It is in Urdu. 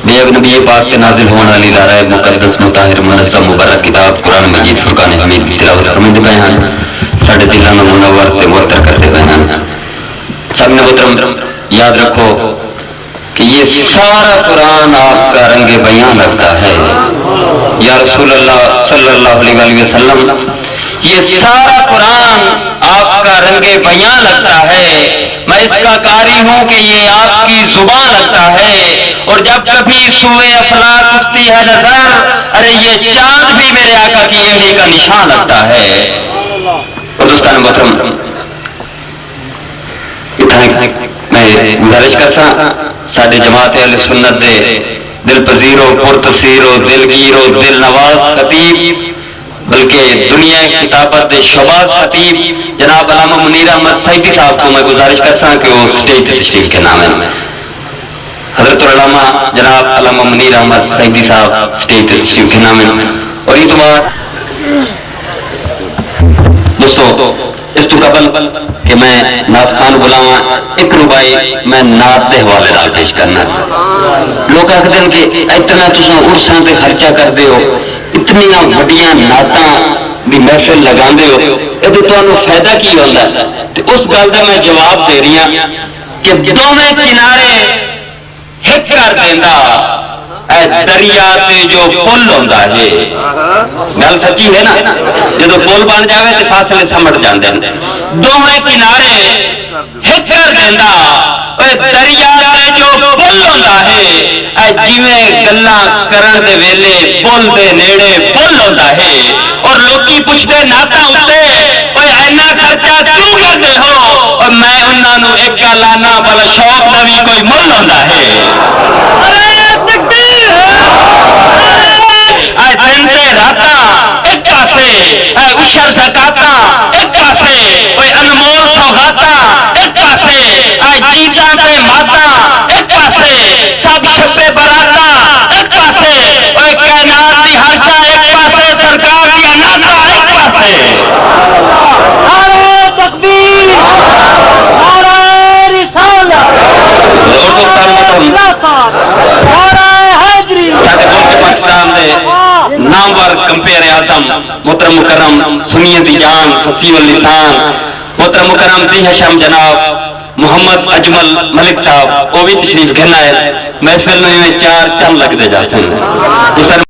بیگ نبی پاک کے نازل ہونے والی لارہ مقدس مطہر منظم مبارک کتاب قرآن مجید فرقان حمید کی تلاوت فرمائتے پے ہیں، ساڈے دلاں نوں منور تے معطر کرتے پے ہیں۔ سب نے محترم یاد رکھو کہ یہ سارا قرآن آپ کا رنگ بیان لگتا ہے یا رسول اللہ صلی اللہ علیہ وسلم، یہ سارا قرآن آپ کا رنگ بیان لگتا ہے۔ میں اس کا قاری ہوں کہ یہ آپ کی زبان لگتا ہے، اور جب کبھی سوئے افلاک اٹھتی ہے نظر، ارے یہ چاند بھی میرے آقا کی انگلی کا نشان لگتا ہے۔ اور دوستان محترم، میں گزارش کرسا ساڈے جماعت اہل سنت دے دل پذیر و پرتسیر و دلگیر و دل نواز خطیب، بلکہ دنیا کتابت دے شباز خطیب جناب علامہ منیر احمد صاحبی صاحب کو میں گزارش کرتا کہ وہ اسٹیج تشریف کے نام ہے۔ حضرت علامہ جناب علامہ منیر احمد صاحبی صاحب اسٹیج تشریف کے نام ہے۔ اور یہ تو بات دوستو، اس تو قبل کہ میں نعت خان بلاواں ایک ربائی میں نعت دے حوالے نال پیش کرنا۔ لوگ آخر ہیں کہ اتنا تساں عرساں تے خرچہ کردے ہو، اتنی وڈیاں نعتاں دی محفل لگاندے ہو، یہ تمہیں فائدہ کی ہوتا ہے؟ اس گل کا میں جواب دے رہی ہوں کہ دونوں کنارے ہک کر دینا اے دریا تے جو پل ہوتا ہے، گل سچی ہے نا، جب پل بن جائے تو فاصلے سمٹ جاندے ہیں۔ دونوں کنارے ہک کر دینا اے دریا تے جو پل ہوتا ہے، اے جویں گلاں کرن دے ویلے پل دے نیڑے پل ہوتا ہے۔ اور لوکی پوچھتے نعتاں اتے اوے اینا خرچہ کیوں کرتے ہو؟ اور میں انہاں نوں ایک گل آنا بلا شوق دا وی کوئی مل ہوندا ہے۔ اے دن تے راتاں ایک پاسے، اے عشر زکاتاں ایک پاسے، اوے انمول سوغاتاں ایک پاسے، اے جیتاں تے ماتاں ایک پاسے، سب شبے براتاں ایک پاسے، اوے کائنات دی ہر شے ایک پاسے، سرکار دی نعتاں ایک پاسے۔ نعرہ تکبیر، نعرہ رسالت، نعرہ حیدری۔ ساڈے ملک پاکستان دے نامور کمپیر اعظم محترم مکرم سنیت دی جان فصیح اللسان محترم مکرم ذی حشم جناب محمد اجمل ملک صاحب وہ بھی تشریف گھنا ہے۔ محفل میں چار چند لگتے جاتے ہیں۔